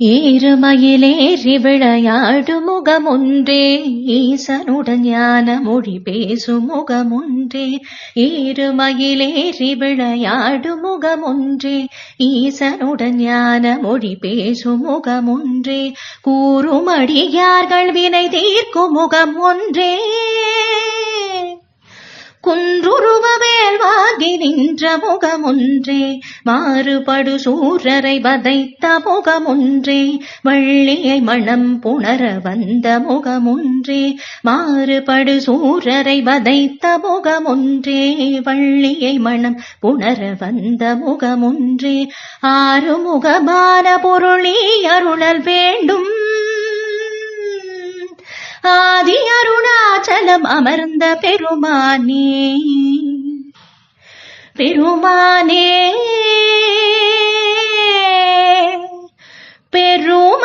ஏறுமயிலேறி விளையாடு முகமொன்றே ஈசனுடன் ஞான மொழி பேசும் முகமொன்றே. ஏறுமயிலேறி விளையாடு முகமொன்றே ஈசனுடன் ஞான மொழி பேசும் முகமொன்றே. கூறும் அடியார்கள் வினை தீர்க்கும் முகம் ஒன்றே. குன்றுருவ வேல் வாங்கி நின்ற முகமொன்றே. மாறுபடு சூரரை வதைத்த முகமொன்றே. வள்ளியை மனம் புணர வந்த முகமொன்றே. மாறுபடு சூரரை வதைத்த முகமொன்றே. வள்ளியை மனம் புணர வந்த முகமொன்றே. ஆறுமுகமான பொருளி அருளல் வேண்டும். ஆதி அருணாச்சலம் அமர்ந்த பெருமானே. பெருமானே பெருமானே